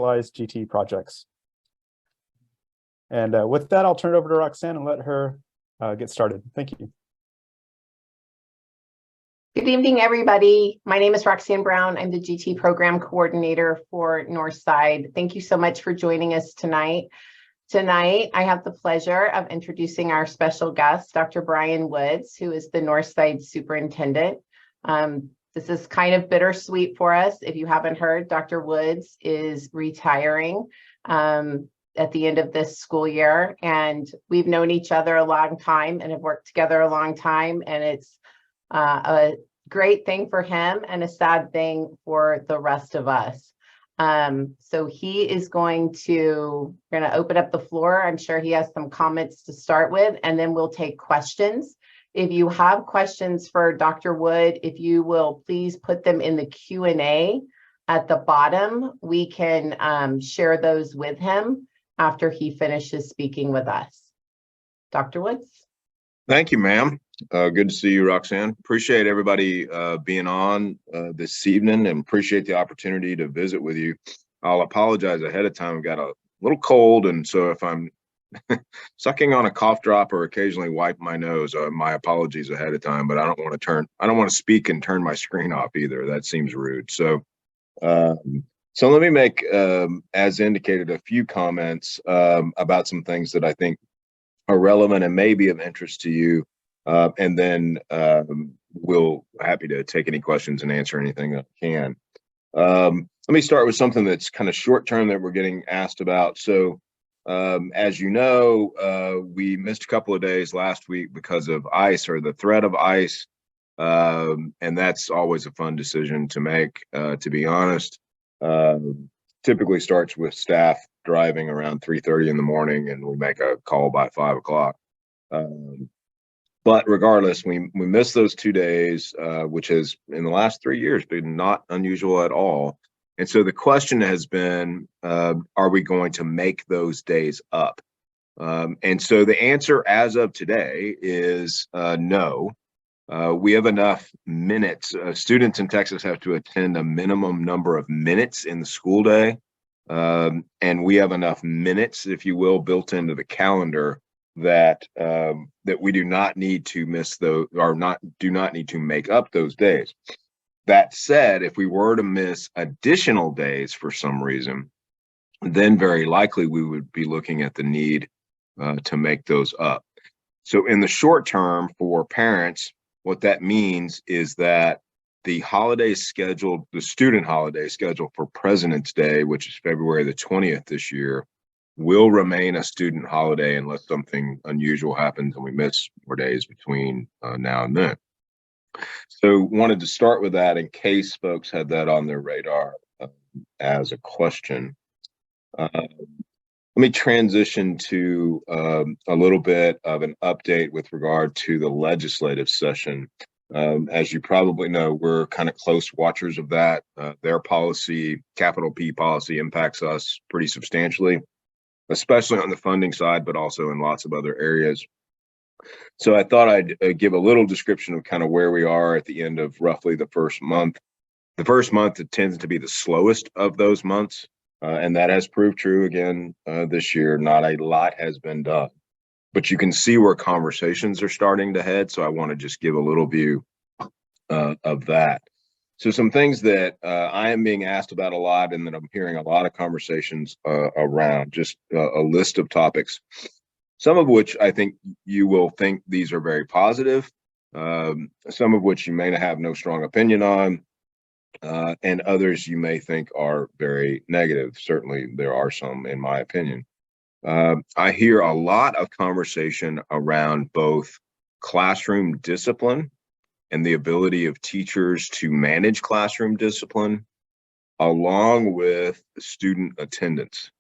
GT projects. And with that, I'll turn it over to Roxanne and let her get started. Thank you. Good evening, everybody. My name is Roxanne Brown. I'm the GT Program Coordinator for Northside. Thank you so much for joining us tonight. Tonight, I have the pleasure of introducing our special guest, Dr. Brian Woods, who is the Northside Superintendent. This is kind of bittersweet for us. If you haven't heard, Dr. Woods is retiring at the end of this school year. And we've known each other a long time and have worked together a long time. And it's a great thing for him and a sad thing for the rest of us. So he is going to, we're going to open up the floor. I'm sure he has some comments to start with, and then we'll take questions. If you have questions for Dr. Wood, if you will please put them in the Q&A at the bottom, we can share those with him after he finishes speaking with us. Dr. Woods. Thank you, ma'am. Good to see you, Roxanne. Appreciate everybody being on this evening and appreciate the opportunity to visit with you. I'll apologize ahead of time. I've got a little cold, and so if I'm sucking on a cough drop or occasionally wipe my nose, my apologies ahead of time, but I don't want to speak and turn my screen off either. That seems rude. So let me make, as indicated, a few comments about some things that I think are relevant and may be of interest to you. And then we'll happy to take any questions and answer anything that I can. Let me start with something that's kind of short term that we're getting asked about. So as you know, we missed a couple of days last week because of ice or the threat of ice. And that's always a fun decision to make, to be honest. Typically starts with staff driving around 3:30 in the morning, and we make a call by 5 o'clock. But regardless, we missed those 2 days, which has in the last 3 years been not unusual at all. And so the question has been, are we going to make those days up? And so the answer as of today is no. We have enough minutes. Students in Texas have to attend a minimum number of minutes in the school day. And we have enough minutes, if you will, built into the calendar that that we do not need to miss those, or do not need to make up those days. That said, if we were to miss additional days for some reason, then very likely we would be looking at the need to make those up. So in the short term for parents, what that means is that the holiday scheduled, the student holiday schedule for President's Day, which is February the 20th this year, will remain a student holiday unless something unusual happens and we miss more days between now and then. So wanted to start with that in case folks had that on their radar as a question. Let me transition to a little bit of an update with regard to the legislative session. As you probably know, we're kind of close watchers of that. Their policy, capital P policy, impacts us pretty substantially, especially on the funding side, but also in lots of other areas. So I thought I'd give a little description of kind of where we are at the end of roughly the first month. The first month, it tends to be the slowest of those months. And that has proved true again this year. Not a lot has been done, but you can see where conversations are starting to head. So I want to just give a little view of that. So some things that I am being asked about a lot and that I'm hearing a lot of conversations around, just a list of topics, some of which I think you will think these are very positive, some of which you may have no strong opinion on, and others you may think are very negative. Certainly there are some, in my opinion. I hear a lot of conversation around both classroom discipline and the ability of teachers to manage classroom discipline, along with student attendance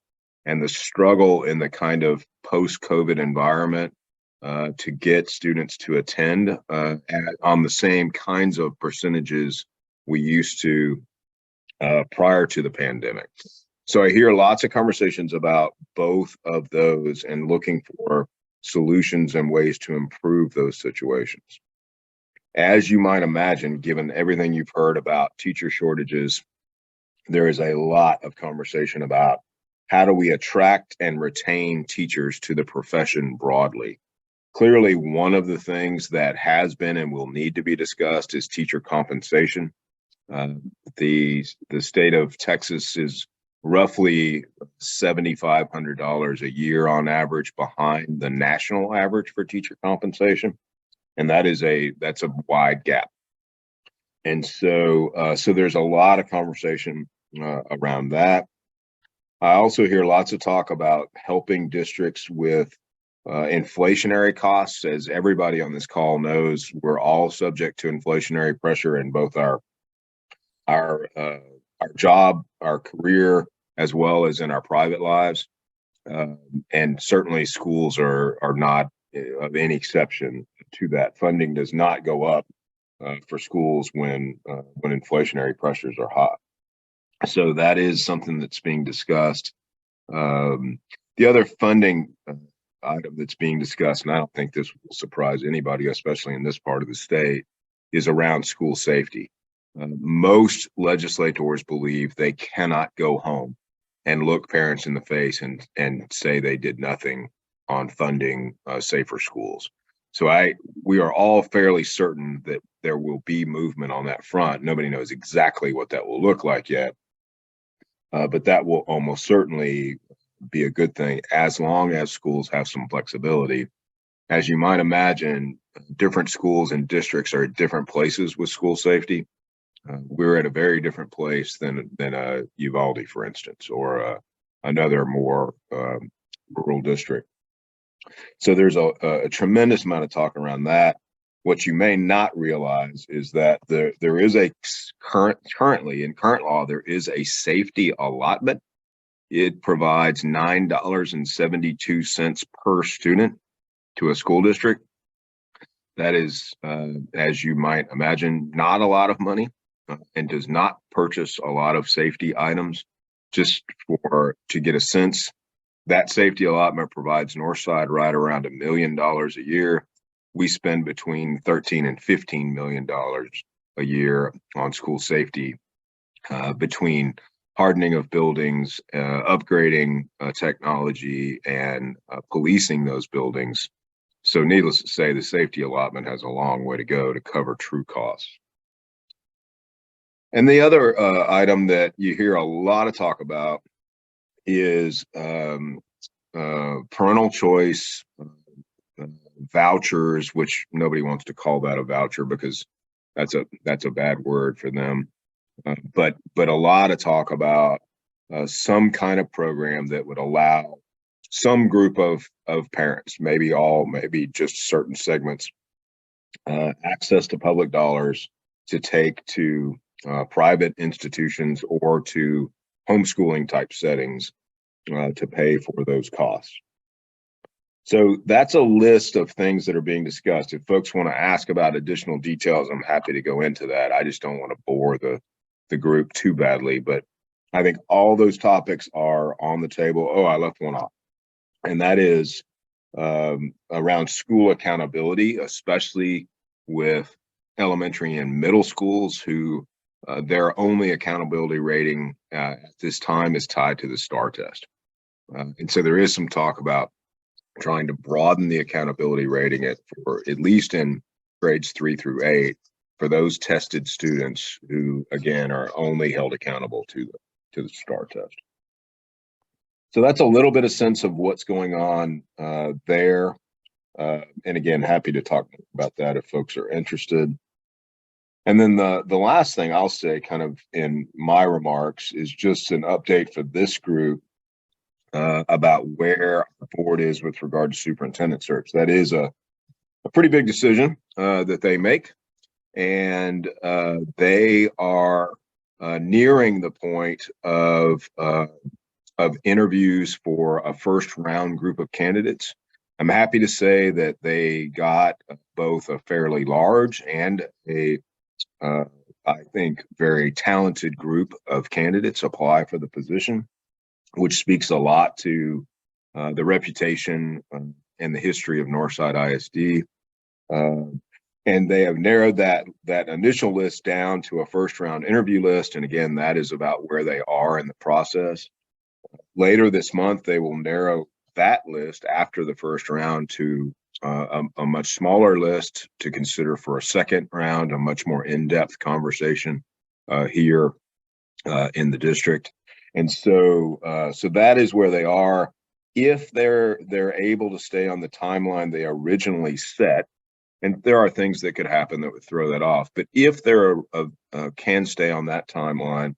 and the struggle in the kind of post-COVID environment to get students to attend on the same kinds of percentages we used to prior to the pandemic. So I hear lots of conversations about both of those and looking for solutions and ways to improve those situations. As you might imagine, given everything you've heard about teacher shortages there is a lot of conversation about how do we attract and retain teachers to the profession broadly. Clearly, one of the things that has been and will need to be discussed is teacher compensation. The state of Texas is roughly $7,500 a year on average behind the national average for teacher compensation, and that's a wide gap. And so there's a lot of conversation around that. I also hear lots of talk about helping districts with inflationary costs. As everybody on this call knows, we're all subject to inflationary pressure in both our job, our career, as well as in our private lives. And certainly schools are not of any exception to that. Funding does not go up for schools when inflationary pressures are high. So that is something that's being discussed. The other funding item that's being discussed, and I don't think this will surprise anybody, especially in this part of the state, is around school safety. Most legislators believe they cannot go home and look parents in the face and say they did nothing on funding safer schools. So we are all fairly certain that there will be movement on that front. Nobody knows exactly what that will look like yet, but that will almost certainly be a good thing as long as schools have some flexibility. As you might imagine, different schools and districts are at different places with school safety. We're at a very different place than Uvalde, for instance, or another more rural district. So there's a tremendous amount of talk around that. What you may not realize is that there is a currently in current law, there is a safety allotment. It provides $9.72 per student to a school district. That is, as you might imagine, not a lot of money and does not purchase a lot of safety items. Just to get a sense, that safety allotment provides Northside right around $1 million a year. We spend between $13 and $15 million a year on school safety, between hardening of buildings, upgrading technology, and policing those buildings. So needless to say, the safety allotment has a long way to go to cover true costs. And the other item that you hear a lot of talk about is parental choice vouchers, which nobody wants to call that a voucher because that's a bad word for them. But a lot of talk about some kind of program that would allow some group of parents, maybe all, maybe just certain segments, access to public dollars to take to private institutions or to homeschooling type settings to pay for those costs. So that's a list of things that are being discussed. If folks want to ask about additional details, I'm happy to go into that. I just don't want to bore the group too badly, but I think all those topics are on the table. Oh, I left one off, and that is around school accountability, especially with elementary and middle schools who their only accountability rating at this time is tied to the STAR test. And so there is some talk about trying to broaden the accountability rating for at least in grades 3 through 8 for those tested students who, again, are only held accountable to the STAR test. So that's a little bit of sense of what's going on there. And again, happy to talk about that if folks are interested. And then the last thing I'll say kind of in my remarks is just an update for this group about where our board is with regard to superintendent search. That is a pretty big decision that they make. And they are nearing the point of interviews for a first round group of candidates. I'm happy to say that they got both a fairly large and I think very talented group of candidates apply for the position, which speaks a lot to the reputation and the history of Northside ISD. And they have narrowed that initial list down to a first round interview list. And again, that is about where they are in the process. Later this month, they will narrow that list after the first round to a much smaller list to consider for a second round, a much more in-depth conversation here in the district. And so that is where they are. If they're able to stay on the timeline they originally set, and there are things that could happen that would throw that off, but if they're can stay on that timeline,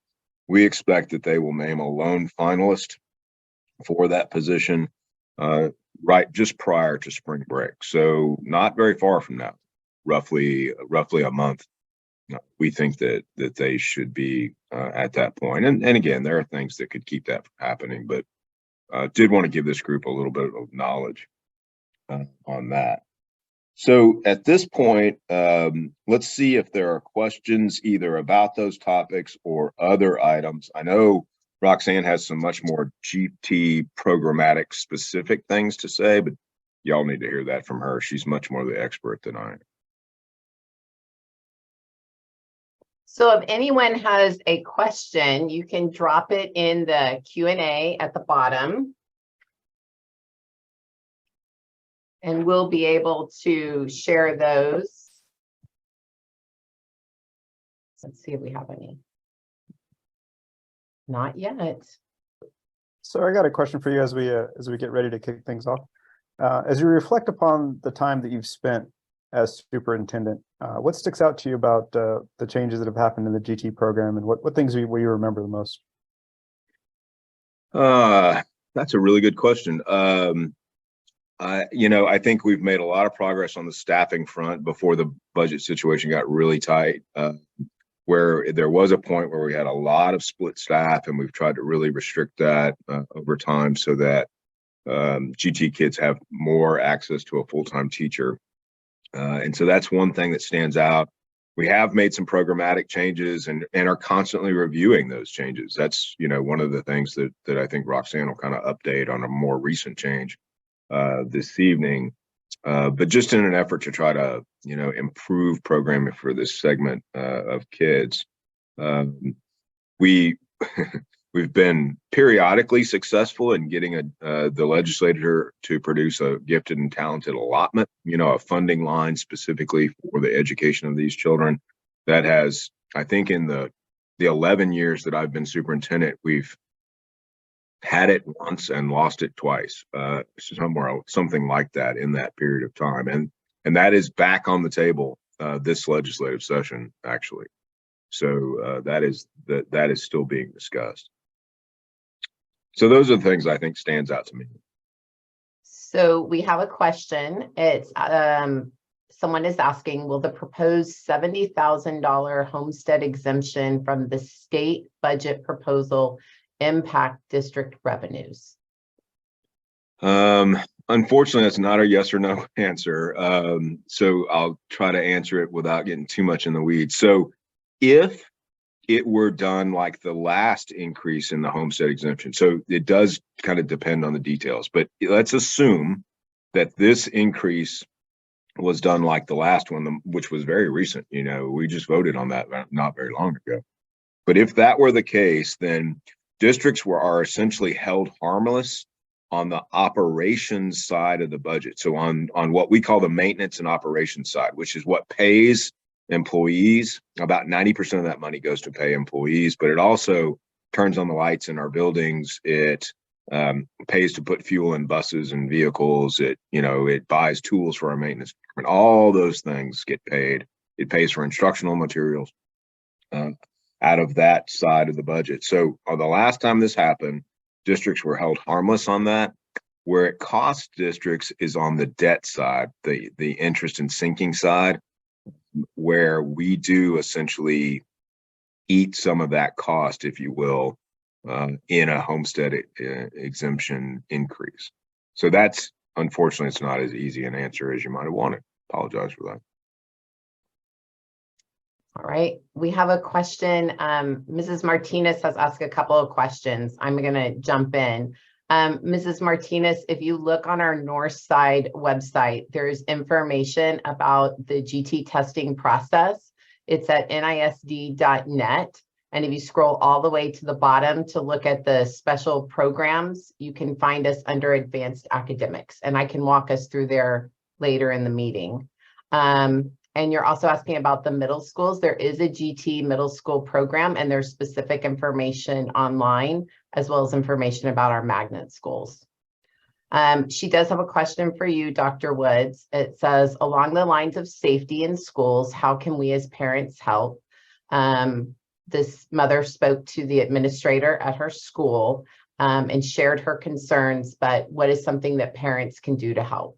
we expect that they will name a lone finalist for that position right just prior to spring break. So not very far from now, roughly a month. We think that they should be at that point. And again, there are things that could keep that from happening, but did want to give this group a little bit of knowledge on that. So at this point, let's see if there are questions either about those topics or other items. I know Roxanne has some much more GT programmatic specific things to say, but y'all need to hear that from her. She's much more the expert than I am. So if anyone has a question, you can drop it in the Q&A at the bottom. And we'll be able to share those. Let's see if we have any. Not yet. So I got a question for you as we get ready to kick things off. As you reflect upon the time that you've spent as superintendent, what sticks out to you about the changes that have happened in the GT program, and what things will you remember the most? That's a really good question. I think we've made a lot of progress on the staffing front before the budget situation got really tight, where there was a point where we had a lot of split staff, and we've tried to really restrict that over time so that GT kids have more access to a full-time teacher. And so that's one thing that stands out. We have made some programmatic changes and are constantly reviewing those changes. That's, one of the things that I think Roxanne will kind of update on a more recent change this evening, but just in an effort to try to, improve programming for this segment of kids. We've been periodically successful in getting the legislature to produce a gifted and talented allotment, a funding line specifically for the education of these children. That has, I think, in the 11 years that I've been superintendent, we've had it once and lost it twice, something like that in that period of time. And that is back on the table this legislative session, actually. So that is still being discussed. So those are the things I think stands out to me. So we have a question. It's someone is asking, will the proposed $70,000 homestead exemption from the state budget proposal impact district revenues? Unfortunately, that's not a yes or no answer. So I'll try to answer it without getting too much in the weeds. So if it were done like the last increase in the homestead exemption, so it does kind of depend on the details, but let's assume that this increase was done like the last one, which was very recent. We just voted on that not very long ago. But if that were the case, then districts are essentially held harmless on the operations side of the budget. So on what we call the maintenance and operations side, which is what pays employees. About 90% of that money goes to pay employees, but it also turns on the lights in our buildings. It pays to put fuel in buses and vehicles. It buys tools for our maintenance department. All those things get paid. It pays for instructional materials out of that side of the budget. So the last time this happened, districts were held harmless on that. Where it costs districts is on the debt side, the interest and sinking side, where we do essentially eat some of that cost, if you will, in a homestead exemption increase. So that's, unfortunately, it's not as easy an answer as you might have wanted. Apologize for that. All right, we have a question. Mrs. Martinez has asked a couple of questions. I'm going to jump in. Mrs. Martinez, if you look on our Northside website, there's information about the GT testing process. It's at nisd.net. And if you scroll all the way to the bottom to look at the special programs, you can find us under advanced academics. And I can walk us through there later in the meeting. And you're also asking about the middle schools. There is a GT middle school program, and there's specific information online, as well as information about our magnet schools. She does have a question for you, Dr. Woods. It says, along the lines of safety in schools, how can we as parents help? This mother spoke to the administrator at her school and shared her concerns, but what is something that parents can do to help?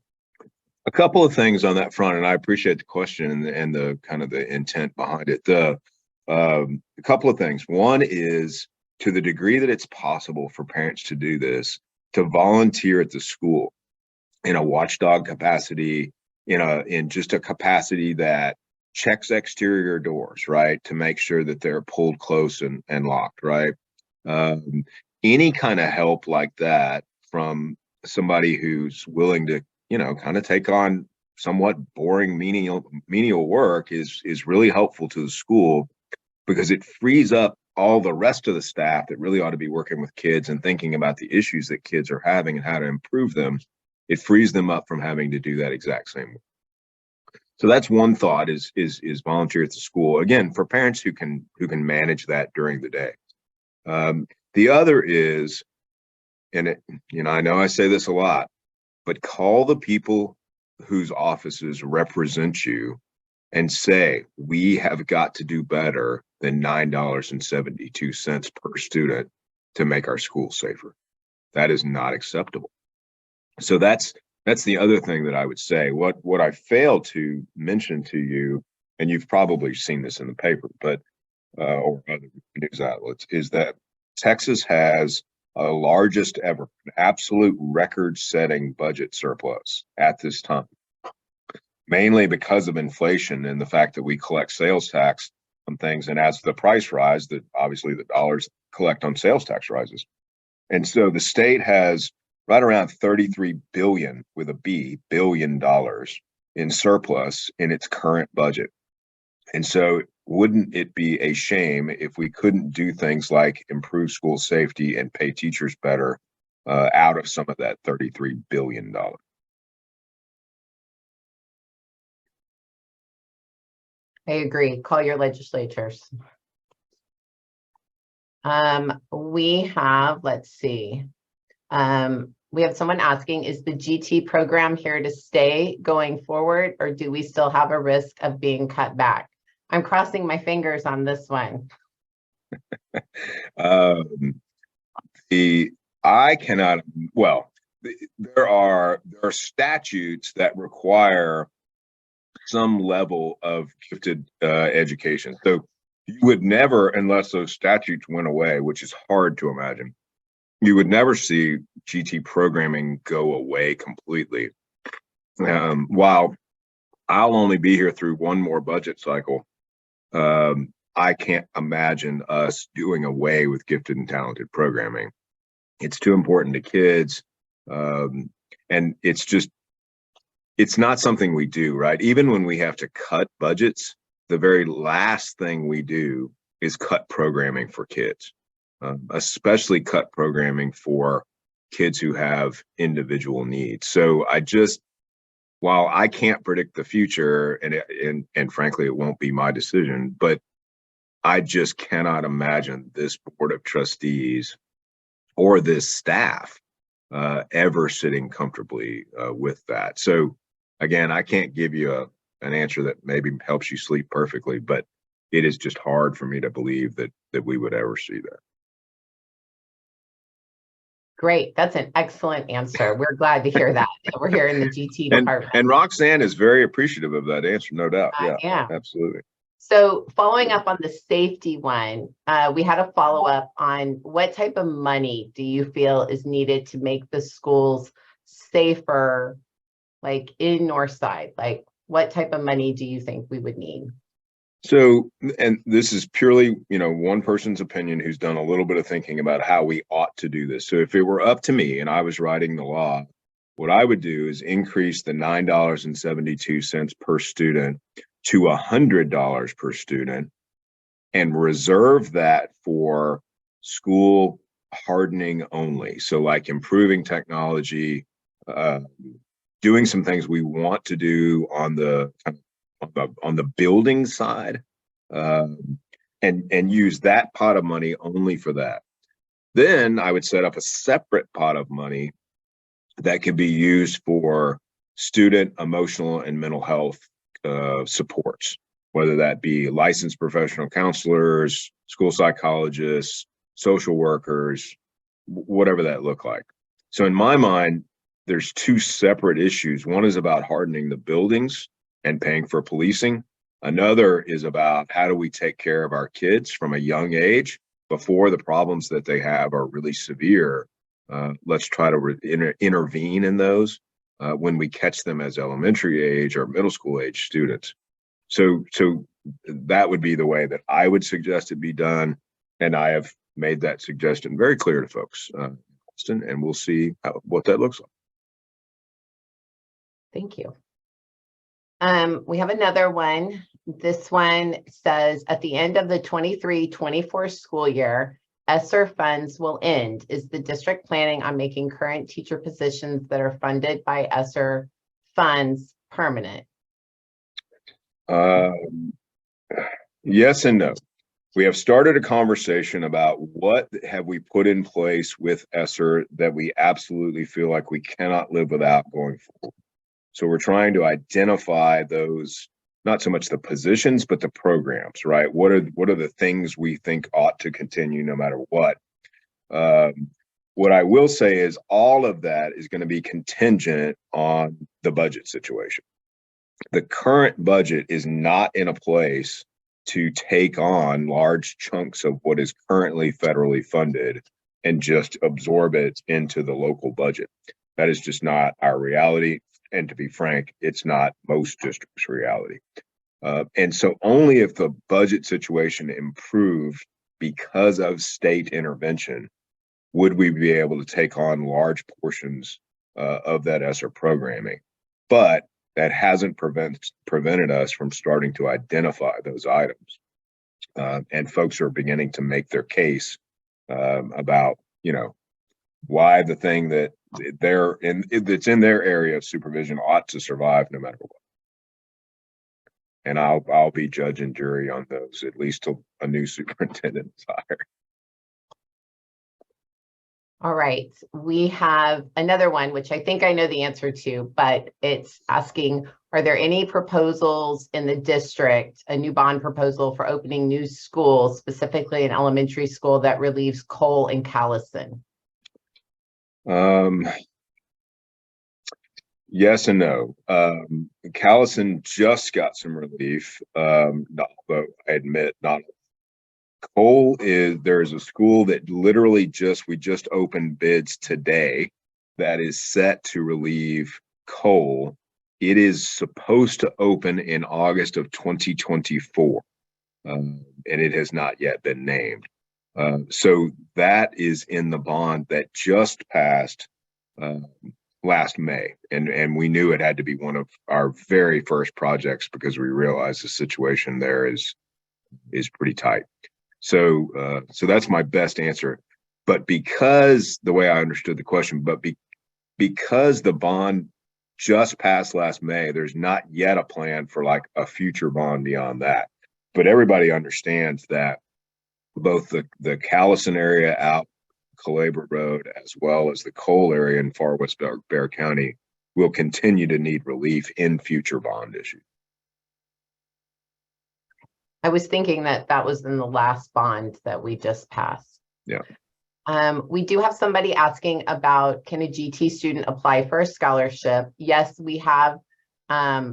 A couple of things on that front, and I appreciate the question and the kind of the intent behind it. A couple of things. One is, to the degree that it's possible for parents to do this, to volunteer at the school in a watchdog capacity, in just a capacity that checks exterior doors, right, to make sure that they're pulled close and locked, right? Any kind of help like that from somebody who's willing to, kind of take on somewhat boring menial work is really helpful to the school, because it frees up all the rest of the staff that really ought to be working with kids and thinking about the issues that kids are having and how to improve them. It frees them up from having to do that exact same work. So that's one thought, is volunteer at the school, again, for parents who can manage that during the day. The other is, and I know I say this a lot, but call the people whose offices represent you and say, we have got to do better than $9.72 per student to make our school safer. That is not acceptable. So that's the other thing that I would say. What I failed to mention to you, and you've probably seen this in the paper, but or other news outlets, is that Texas has a largest ever, absolute record-setting budget surplus at this time, mainly because of inflation and the fact that we collect sales tax on things, and as the price rise, that obviously the dollars collect on sales tax rises. And so the state has right around 33 billion with a B, $billion in surplus in its current budget. And so wouldn't it be a shame if we couldn't do things like improve school safety and pay teachers better out of some of that $33 billion? I agree. Call your legislatures. We have, let's see. We have someone asking, is the GT program here to stay going forward, or do we still have a risk of being cut back? I'm crossing my fingers on this one. There are statutes that require some level of gifted education. So you would never, unless those statutes went away, which is hard to imagine, you would never see GT programming go away completely. While I'll only be here through one more budget cycle, I can't imagine us doing away with gifted and talented programming. It's too important to kids. And it's not something we do, right? Even when we have to cut budgets, the very last thing we do is cut programming for kids, especially cut programming for kids who have individual needs. So while I can't predict the future, and frankly, it won't be my decision, but I just cannot imagine this board of trustees or this staff ever sitting comfortably with that. So again, I can't give you an answer that maybe helps you sleep perfectly, but it is just hard for me to believe that we would ever see that. Great. That's an excellent answer. We're glad to hear that. We're here in the GT department. And Roxanne is very appreciative of that answer, no doubt. Yeah, absolutely. So following up on the safety one, we had a follow-up on what type of money do you feel is needed to make the schools safer, like in Northside? Like what type of money do you think we would need? So, and this is purely, one person's opinion who's done a little bit of thinking about how we ought to do this. So if it were up to me and I was writing the law, what I would do is increase the $9.72 per student to $100 per student and reserve that for school hardening only. So like improving technology, doing some things we want to do on the building side, and use that pot of money only for that. Then I would set up a separate pot of money that could be used for student emotional and mental health supports, whether that be licensed professional counselors, school psychologists, social workers, whatever that look like. So in my mind, there's two separate issues. One is about hardening the buildings and paying for policing. Another is about how do we take care of our kids from a young age before the problems that they have are really severe. Let's try to intervene in those when we catch them as elementary age or middle school age students. So that would be the way that I would suggest it be done. And I have made that suggestion very clear to folks, and we'll see what that looks like. Thank you. We have another one. This one says, at the end of the 23-24 school year, ESSER funds will end. Is the district planning on making current teacher positions that are funded by ESSER funds permanent? Yes and no. We have started a conversation about what have we put in place with ESSER that we absolutely feel like we cannot live without going forward. So we're trying to identify those, not so much the positions, but the programs, right? What are the things we think ought to continue no matter what? What I will say is all of that is going to be contingent on the budget situation. The current budget is not in a place to take on large chunks of what is currently federally funded and just absorb it into the local budget. That is just not our reality. And to be frank, it's not most districts' reality. And so only if the budget situation improved because of state intervention would we be able to take on large portions of that ESSER programming. But that hasn't prevented us from starting to identify those items. And folks are beginning to make their case about, why the thing that that's in their area of supervision ought to survive no matter what. And I'll be judge and jury on those, at least till a new superintendent is hired. All right, we have another one, which I think I know the answer to, but it's asking, are there any proposals in the district, a new bond proposal for opening new schools, specifically an elementary school that relieves Cole and Callison? Yes and no. Callison just got some relief, but I admit not. Cole there's a school that literally we just opened bids today that is set to relieve Cole. It is supposed to open in August of 2024, and it has not yet been named. So that is in the bond that just passed last May, and we knew it had to be one of our very first projects because we realized the situation there is pretty tight. So that's my best answer. But because the way I understood the question, because the bond just passed last May, there's not yet a plan for like a future bond beyond that. But everybody understands that both the Callison area out Calabria Road as well as the Cole area in far west Bexar County will continue to need relief in future bond issues. I was thinking that was in the last bond that we just passed. Yeah. We do have somebody asking about, can a GT student apply for a scholarship? Yes, we have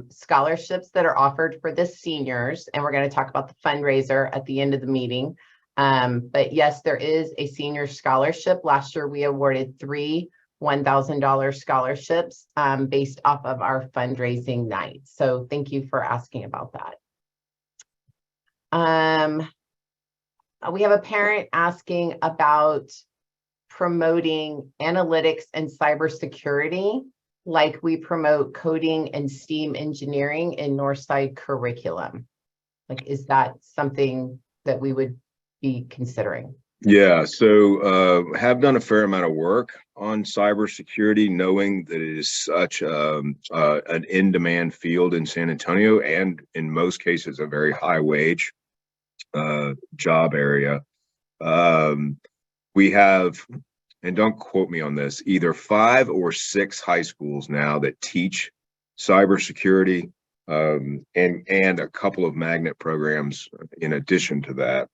scholarships that are offered for the seniors, and we're going to talk about the fundraiser at the end of the meeting. But yes, there is a senior scholarship. Last year, we awarded 3 $1,000 scholarships based off of our fundraising night. So thank you for asking about that. We have a parent asking about promoting analytics and cybersecurity, like we promote coding and STEAM engineering in Northside curriculum. Like, is that something that we would be considering? Yeah, so have done a fair amount of work on cybersecurity, knowing that it is such an in-demand field in San Antonio, and in most cases a very high wage job area. We have, and don't quote me on this, either 5 or 6 high schools now that teach cybersecurity, and a couple of magnet programs in addition to that.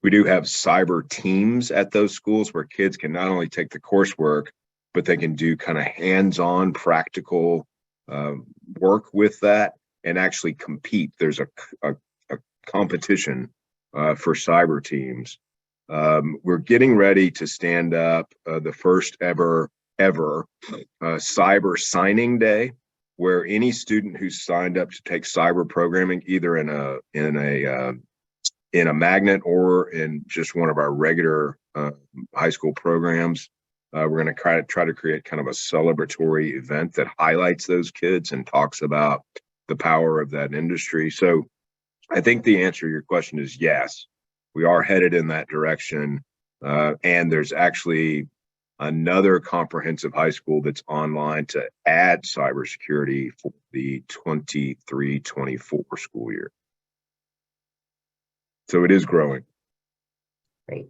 We do have cyber teams at those schools where kids can not only take the coursework, but they can do kind of hands-on practical work with that and actually compete. There's a competition for cyber teams. We're getting ready to stand up the first ever cyber signing day, where any student who's signed up to take cyber programming, either in a magnet or in just one of our regular high school programs, we're going to try to create kind of a celebratory event that highlights those kids and talks about the power of that industry. So I think the answer to your question is yes, we are headed in that direction. And there's actually another comprehensive high school that's online to add cybersecurity for the 23-24 school year. So it is growing. Great.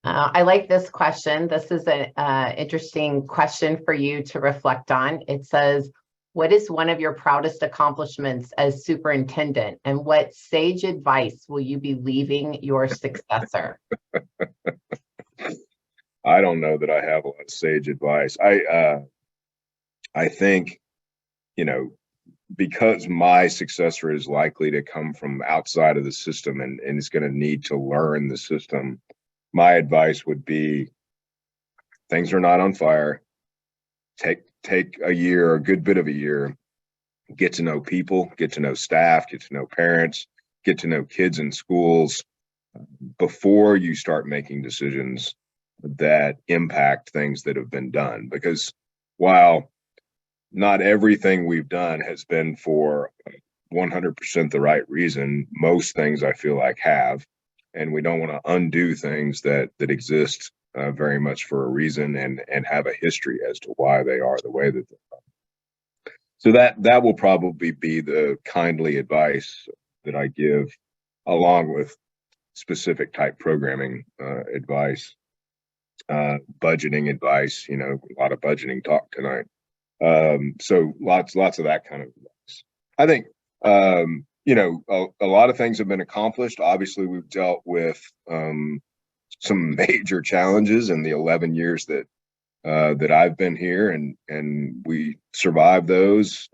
I like this question. This is an interesting question for you to reflect on. It says, what is one of your proudest accomplishments as superintendent, and what sage advice will you be leaving your successor? I don't know that I have a lot of sage advice. I think, because my successor is likely to come from outside of the system and is going to need to learn the system, my advice would be, things are not on fire. Take a year, a good bit of a year, get to know people, get to know staff, get to know parents, get to know kids in schools before you start making decisions that impact things that have been done. Because while not everything we've done has been for 100% the right reason, most things I feel like have, and we don't want to undo things that exist very much for a reason and have a history as to why they are the way that they are. So that will probably be the kindly advice that I give, along with specific type programming advice, budgeting advice. A lot of budgeting talk tonight. So lots of that kind of advice. I think a lot of things have been accomplished. Obviously, we've dealt with some major challenges in the 11 years that I've been here, and we survived those.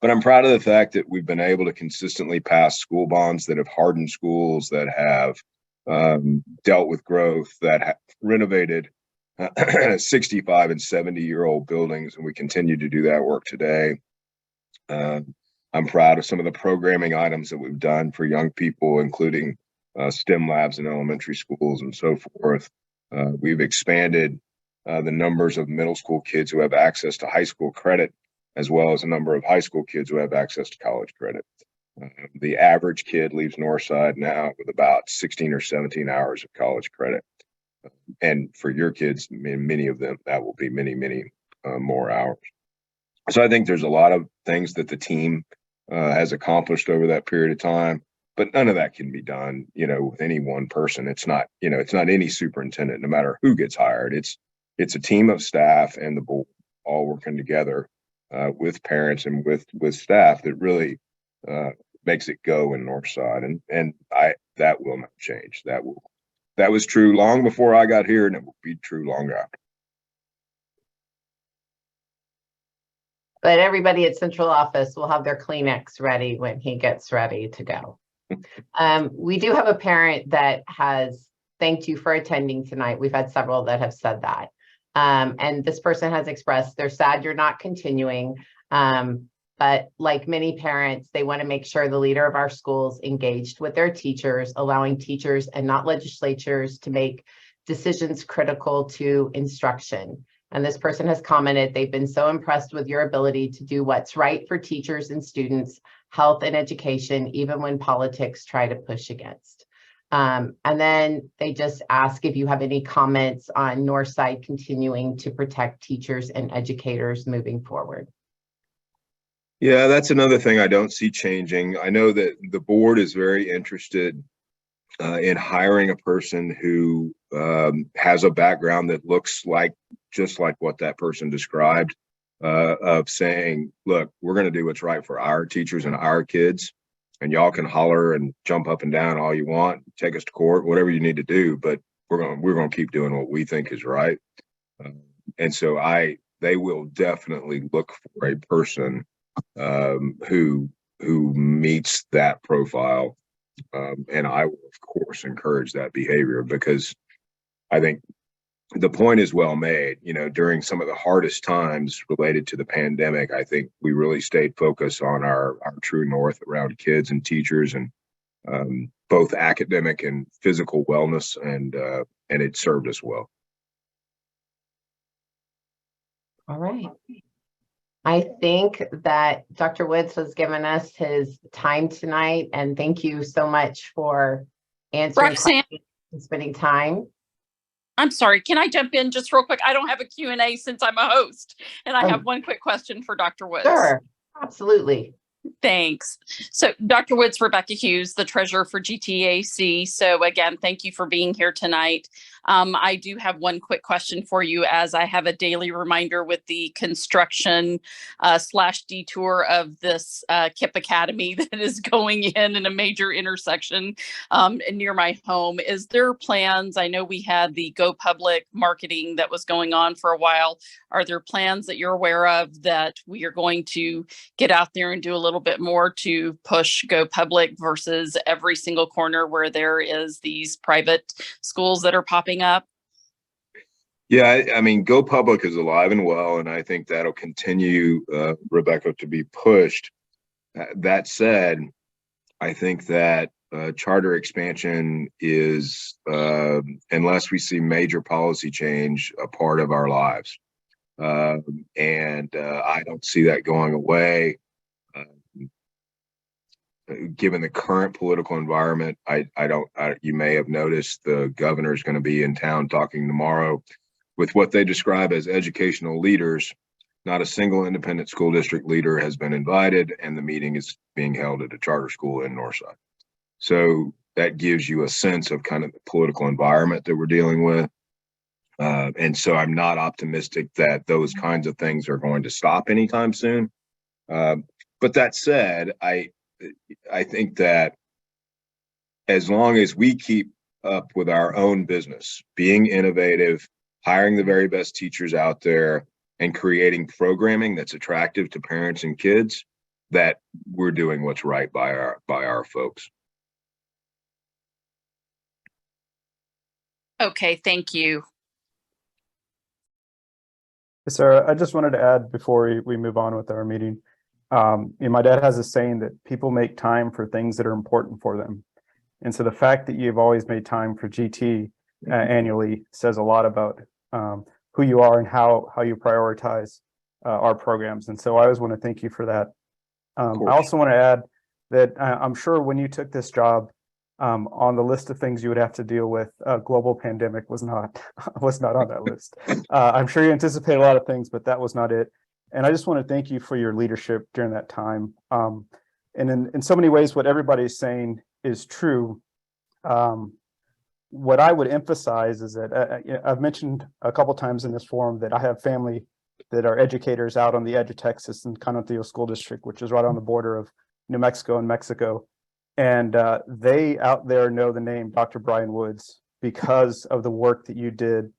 But I'm proud of the fact that we've been able to consistently pass school bonds that have hardened schools, that have dealt with growth, that have renovated 65 and 70-year-old buildings, and we continue to do that work today. I'm proud of some of the programming items that we've done for young people, including STEM labs in elementary schools and so forth. We've expanded the numbers of middle school kids who have access to high school credit, as well as a number of high school kids who have access to college credit. The average kid leaves Northside now with about 16 or 17 hours of college credit. And for your kids, many of them, that will be many, many more hours. So I think there's a lot of things that the team has accomplished over that period of time, but none of that can be done, with any one person. It's not any superintendent, no matter who gets hired. It's a team of staff and the board all working together with parents and with staff that really makes it go in Northside. And that will not change. That was true long before I got here, and it will be true long after. But everybody at central office will have their Kleenex ready when he gets ready to go. We do have a parent that has thanked you for attending tonight. We've had several that have said that. And this person has expressed they're sad you're not continuing, But like many parents, they want to make sure the leader of our schools engaged with their teachers, allowing teachers and not legislatures to make decisions critical to instruction. And this person has commented, they've been so impressed with your ability to do what's right for teachers and students, health and education, even when politics try to push against. And then they just ask if you have any comments on Northside continuing to protect teachers and educators moving forward. Yeah, that's another thing I don't see changing. I know that the board is very interested in hiring a person who has a background that looks like just like what that person described, of saying, look, we're going to do what's right for our teachers and our kids, and y'all can holler and jump up and down all you want, take us to court, whatever you need to do, but we're going to keep doing what we think is right. And so they will definitely look for a person who meets that profile. And I will, of course, encourage that behavior, because I think the point is well made. You know, during some of the hardest times related to the pandemic, I think we really stayed focused on our true north around kids and teachers, and both academic and physical wellness, and it served us well. All right. I think that Dr. Woods has given us his time tonight, and thank you so much for answering Roxanne, questions and spending time. I'm sorry, can I jump in just real quick? I don't have a Q&A since I'm a host, and I have one quick question for Dr. Woods. Sure, absolutely. Thanks. So Dr. Woods, Rebecca Hughes, the treasurer for GTEAC. So again, thank you for being here tonight. I do have one quick question for you, as I have a daily reminder with the construction / detour of this KIPP Academy that is going in a major intersection near my home. Is there plans? I know we had the Go Public marketing that was going on for a while. Are there plans that you're aware of that we are going to get out there and do a little bit more to push Go Public versus every single corner where there is these private schools that are popping up? Yeah, I mean, Go Public is alive and well, and I think that'll continue, Rebecca, to be pushed. That said, I think that charter expansion is, unless we see major policy change, a part of our lives. And I don't see that going away. Given the current political environment, you may have noticed the governor is going to be in town talking tomorrow with what they describe as educational leaders. Not a single independent school district leader has been invited, and the meeting is being held at a charter school in Northside. So that gives you a sense of kind of the political environment that we're dealing with. And so I'm not optimistic that those kinds of things are going to stop anytime soon. But that said, I think that as long as we keep up with our own business, being innovative, hiring the very best teachers out there, and creating programming that's attractive to parents and kids, that we're doing what's right by our folks. Okay, thank you. Sarah, I just wanted to add before we move on with our meeting. My dad has a saying that people make time for things that are important for them. And so the fact that you've always made time for GT annually says a lot about who you are and how you prioritize our programs. And so I always want to thank you for that. I also want to add that I'm sure when you took this job, on the list of things you would have to deal with, global pandemic was not on that list. I'm sure you anticipate a lot of things, but that was not it. And I just want to thank you for your leadership during that time. And in so many ways, what everybody's saying is true. What I would emphasize is that I've mentioned a couple times in this forum that I have family that are educators out on the edge of Texas in Canutillo School District, which is right on the border of New Mexico and Mexico. And they out there know the name Dr. Brian Woods because of the work that you did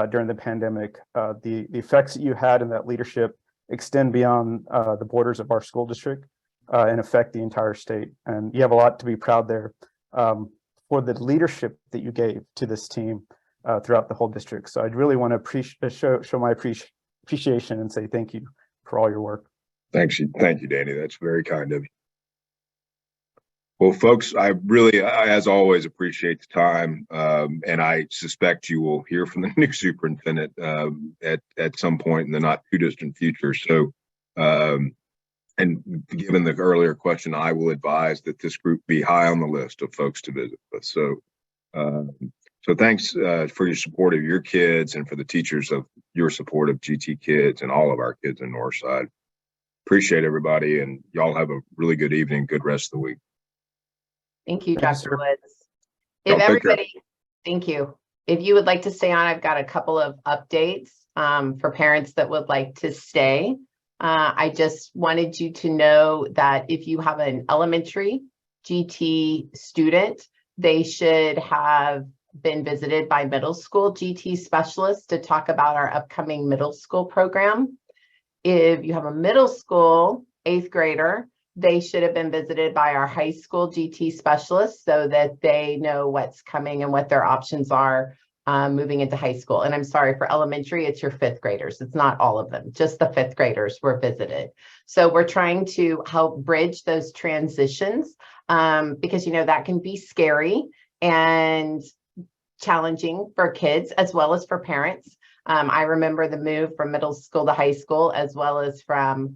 during the pandemic. The effects that you had in that leadership extend beyond the borders of our school district and affect the entire state. And you have a lot to be proud there for the leadership that you gave to this team throughout the whole district. So I'd really want to show my appreciation and say thank you for all your work. Thank you, Danny. That's very kind of you. Well, folks, I really, as always, appreciate the time, and I suspect you will hear from the new superintendent at some point in the not too distant future. So, and given the earlier question, I will advise that this group be high on the list of folks to visit with. So, so thanks for your support of your kids and for the teachers of your support of GT kids and all of our kids in Northside. Appreciate everybody, and y'all have a really good evening, good rest of the week. Thank you, Thanks, Dr. sir. Woods. Y'all If take care. everybody, thank you. If you would like to stay on, I've got a couple of updates for parents that would like to stay. I just wanted you to know that if you have an elementary GT student, they should have been visited by middle school GT specialists to talk about our upcoming middle school program. If you have a middle school 8th grader, they should have been visited by our high school GT specialists so that they know what's coming and what their options are moving into high school. And I'm sorry, for elementary, it's your 5th graders. It's not all of them, just the 5th graders were visited. So we're trying to help bridge those transitions because, you know, that can be scary and challenging for kids as well as for parents. I remember the move from middle school to high school as well as from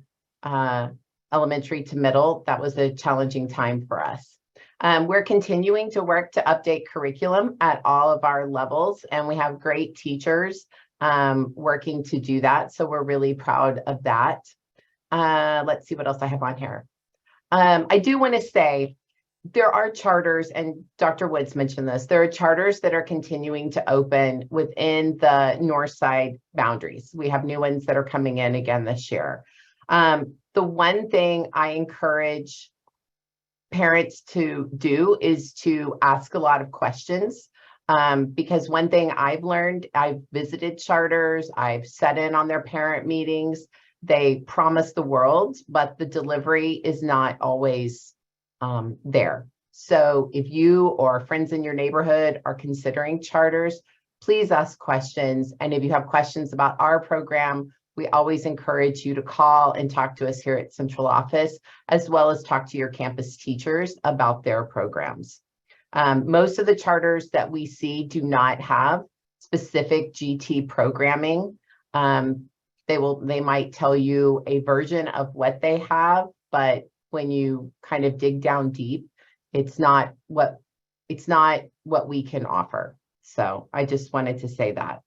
elementary to middle. That was a challenging time for us. We're continuing to work to update curriculum at all of our levels, and we have great teachers working to do that. So we're really proud of that. Let's see what else I have on here. I do want to say there are charters, and Dr. Woods mentioned this, there are charters that are continuing to open within the Northside boundaries. We have new ones that are coming in again this year. The one thing I encourage parents to do is to ask a lot of questions, because one thing I've learned, I've visited charters, I've sat in on their parent meetings, they promise the world, but the delivery is not always there. So if you or friends in your neighborhood are considering charters, please ask questions. And if you have questions about our program, we always encourage you to call and talk to us here at Central Office, as well as talk to your campus teachers about their programs. Most of the charters that we see do not have specific GT programming. They might tell you a version of what they have, but when you kind of dig down deep, it's not what we can offer. So I just wanted to say that.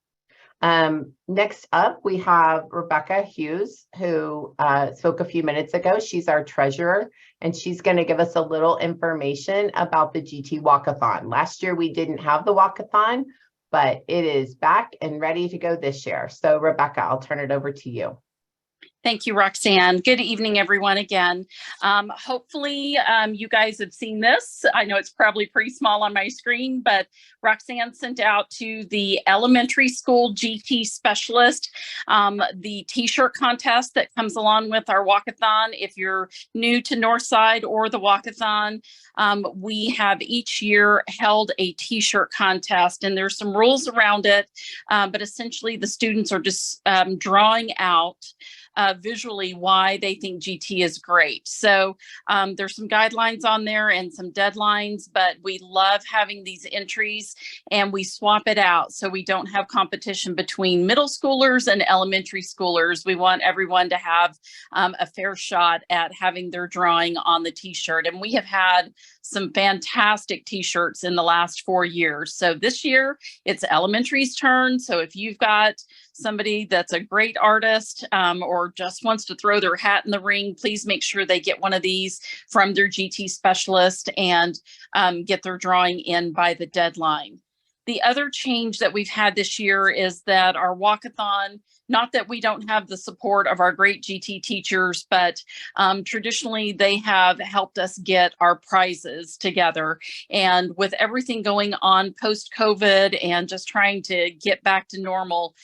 Next up, we have Rebecca Hughes, who spoke a few minutes ago. She's our treasurer, and she's going to give us a little information about the GT Walkathon. Last year, we didn't have the walkathon, but it is back and ready to go this year. So Rebecca, I'll turn it over to you. Thank you, Roxanne. Good evening, everyone, again. Hopefully, you guys have seen this. I know it's probably pretty small on my screen, but Roxanne sent out to the elementary school GT specialist the t-shirt contest that comes along with our walkathon. If you're new to Northside or the walkathon, we have each year held a t-shirt contest, and there's some rules around it, but essentially the students are just drawing out visually why they think GT is great. So there's some guidelines on there and some deadlines, but we love having these entries and we swap it out so we don't have competition between middle schoolers and elementary schoolers. We want everyone to have a fair shot at having their drawing on the t-shirt. And we have had some fantastic t-shirts in the last 4 years. So this year it's elementary's turn. So if you've got somebody that's a great artist or just wants to throw their hat in the ring, please make sure they get one of these from their GT specialist and get their drawing in by the deadline. The other change that we've had this year is that our walkathon, not that we don't have the support of our great GT teachers, but traditionally they have helped us get our prizes together. And with everything going on post-COVID and just trying to get back to normal,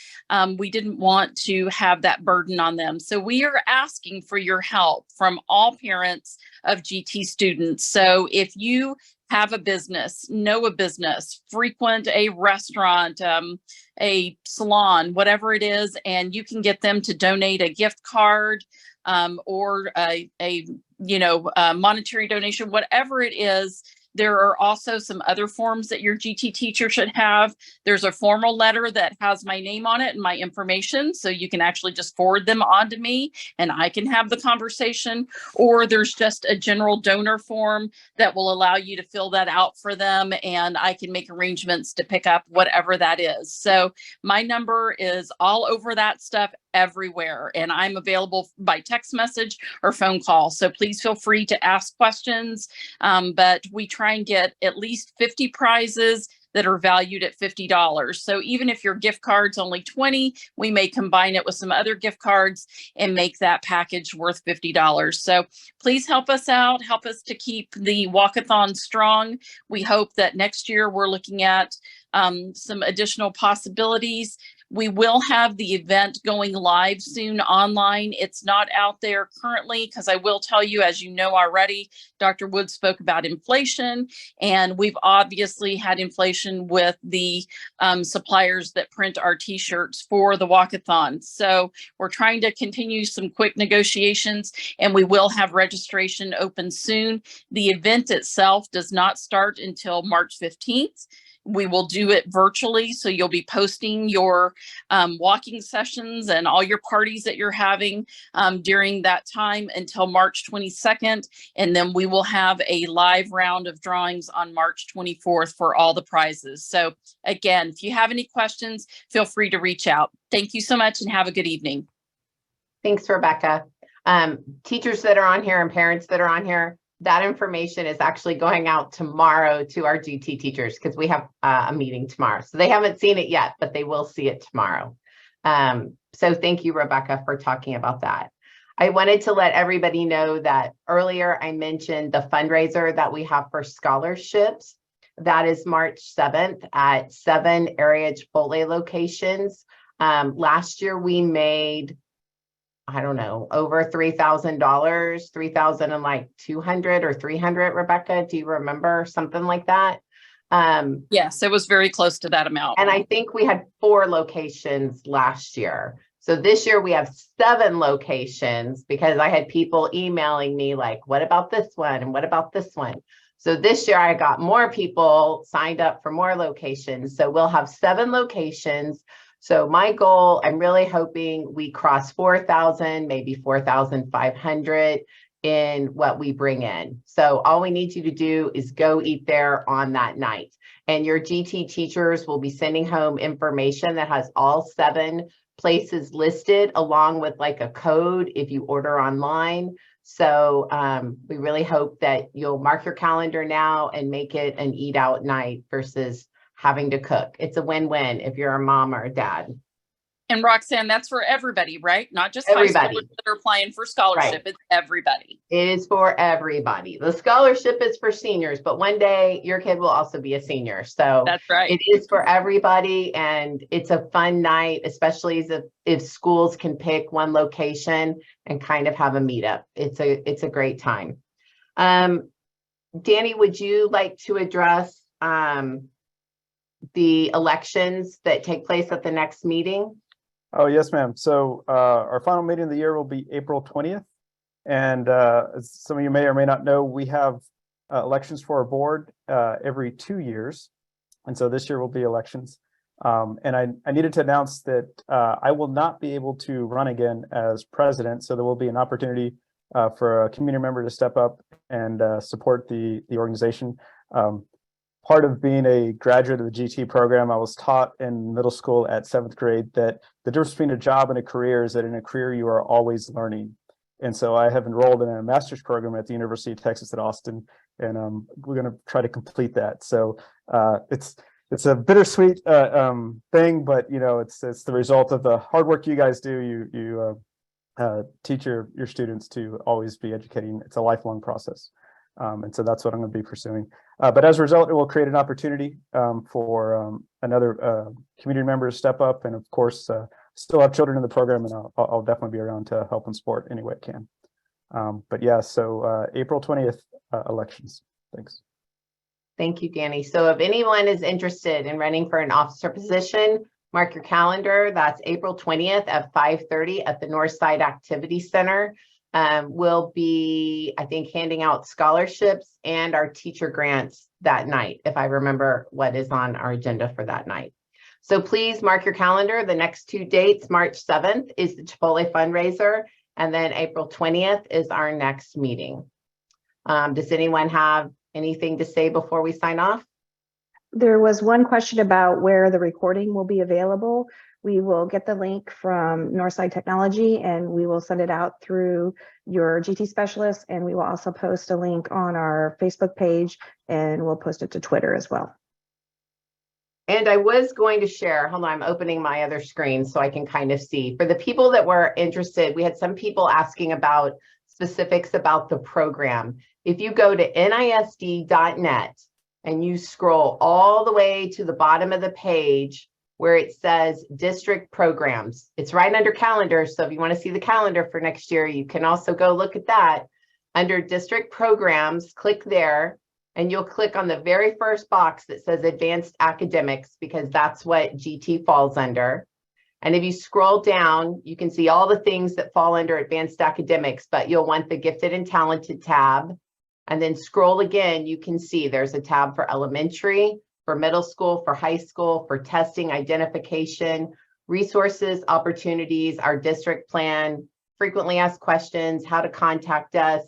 we didn't want to have that burden on them. So we are asking for your help from all parents of GT students. So if you have a business, know a business, frequent a restaurant, a salon, whatever it is, and you can get them to donate a gift card or a monetary donation, whatever it is. There are also some other forms that your GT teacher should have. There's a formal letter that has my name on it and my information, so you can actually just forward them on to me and I can have the conversation. Or there's just a general donor form that will allow you to fill that out for them, and I can make arrangements to pick up whatever that is. So my number is all over that stuff everywhere, and I'm available by text message or phone call. So please feel free to ask questions. But we try and get at least 50 prizes that are valued at $50. So even if your gift card's only 20, we may combine it with some other gift cards and make that package worth $50. So please help us out, help us to keep the walkathon strong. We hope that next year we're looking at some additional possibilities. We will have the event going live soon online. It's not out there currently because I will tell you, as you know already, Dr. Wood spoke about inflation, and we've obviously had inflation with the suppliers that print our t-shirts for the walkathon. So we're trying to continue some quick negotiations, and we will have registration open soon. The event itself does not start until March 15th. We will do it virtually, so you'll be posting your walking sessions and all your parties that you're having during that time until March 22nd, and then we will have a live round of drawings on March 24th for all the prizes. So again, if you have any questions, feel free to reach out. Thank you so much and have a good evening. Thanks, Rebecca. Teachers that are on here and parents that are on here, that information is actually going out tomorrow to our GT teachers because we have a meeting tomorrow. So they haven't seen it yet, but they will see it tomorrow. So thank you, Rebecca, for talking about that. I wanted to let everybody know that earlier I mentioned the fundraiser that we have for scholarships. That is March 7th at 7 area Chipotle locations. Last year we made, I don't know, over $3,000, 3,200 or 300, Rebecca, do you remember? Something like that. Yes, it was very close to that amount. And I think we had 4 locations last year. So this year we have 7 locations because I had people emailing me like, what about this one? And what about this one? So this year I got more people signed up for more locations. So we'll have 7 locations. So my goal, I'm really hoping we cross 4,000, maybe 4,500 in what we bring in. So all we need you to do is go eat there on that night. And your GT teachers will be sending home information that has all 7 places listed along with like a code if you order online. So we really hope that you'll mark your calendar now and make it an eat out night versus having to cook. It's a win-win if you're a mom or a dad. And Roxanne, that's for everybody, right? Not just Everybody. high schoolers that are applying for scholarship. Right. It's everybody. It is for everybody. The scholarship is for seniors, but one day your kid will also be a senior. So that's right. It is for everybody, and it's a fun night, especially if schools can pick one location and kind of have a meetup. It's a great time. Danny, would you like to address the elections that take place at the next meeting? Oh, yes, ma'am. So our final meeting of the year will be April 20th. And as some of you may or may not know, we have elections for our board every 2 years. And so this year will be elections. And I needed to announce that I will not be able to run again as president. So there will be an opportunity for a community member to step up and support the organization. Part of being a graduate of the GT program, I was taught in middle school at 7th grade that the difference between a job and a career is that in a career you are always learning. And so I have enrolled in a master's program at the University of Texas at Austin, and we're going to try to complete that. So it's a bittersweet thing, but you know, it's the result of the hard work you guys do. You teach your students to always be educating. It's a lifelong process. And so that's what I'm going to be pursuing. But as a result, it will create an opportunity for another community member to step up. And of course, still have children in the program, and I'll definitely be around to help and support any way I can. But yeah, so April 20th elections. Thanks. Thank you, Danny. So if anyone is interested in running for an officer position, mark your calendar. That's April 20th at 5:30 at the Northside Activity Center. we'll be, I think, handing out scholarships and our teacher grants that night, if I remember what is on our agenda for that night. So please mark your calendar. The next 2 dates, March 7th is the Chipotle fundraiser, and then April 20th is our next meeting. Does anyone have anything to say before we sign off? There was one question about where the recording will be available. We will get the link from Northside Technology and we will send it out through your GT specialist. And we will also post a link on our Facebook page and we'll post it to Twitter as well. And I was going to share, hold on, I'm opening my other screen so I can kind of see. For the people that were interested, we had some people asking about specifics about the program. If you go to NISD.net and you scroll all the way to the bottom of the page where it says district programs, it's right under calendar. So if you want to see the calendar for next year, you can also go look at that. Under district programs, click there. And you'll click on the very first box that says advanced academics, because that's what GT falls under. And if you scroll down, you can see all the things that fall under advanced academics, but you'll want the gifted and talented tab. And then scroll again, you can see there's a tab for elementary, for middle school, for high school, for testing, identification, resources, opportunities, our district plan, frequently asked questions, how to contact us.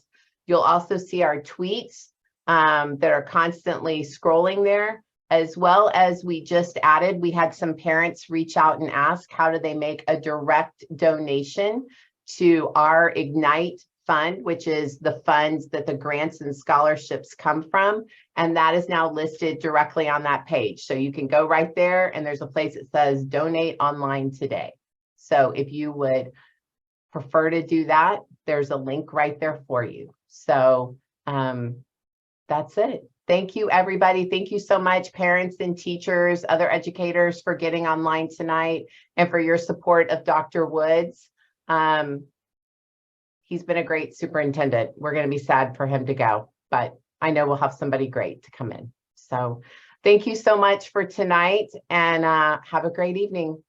You'll also see our tweets that are constantly scrolling there, as well as we just added, we had some parents reach out and ask, how do they make a direct donation to our Ignite fund, which is the funds that the grants and scholarships come from. And that is now listed directly on that page. So you can go right there and there's a place that says donate online today. So if you would prefer to do that, there's a link right there for you. So, that's it. Thank you, everybody. Thank you so much, parents and teachers, other educators, for getting online tonight and for your support of Dr. Woods. He's been a great superintendent. We're going to be sad for him to go, but I know we'll have somebody great to come in. So thank you so much for tonight and have a great evening.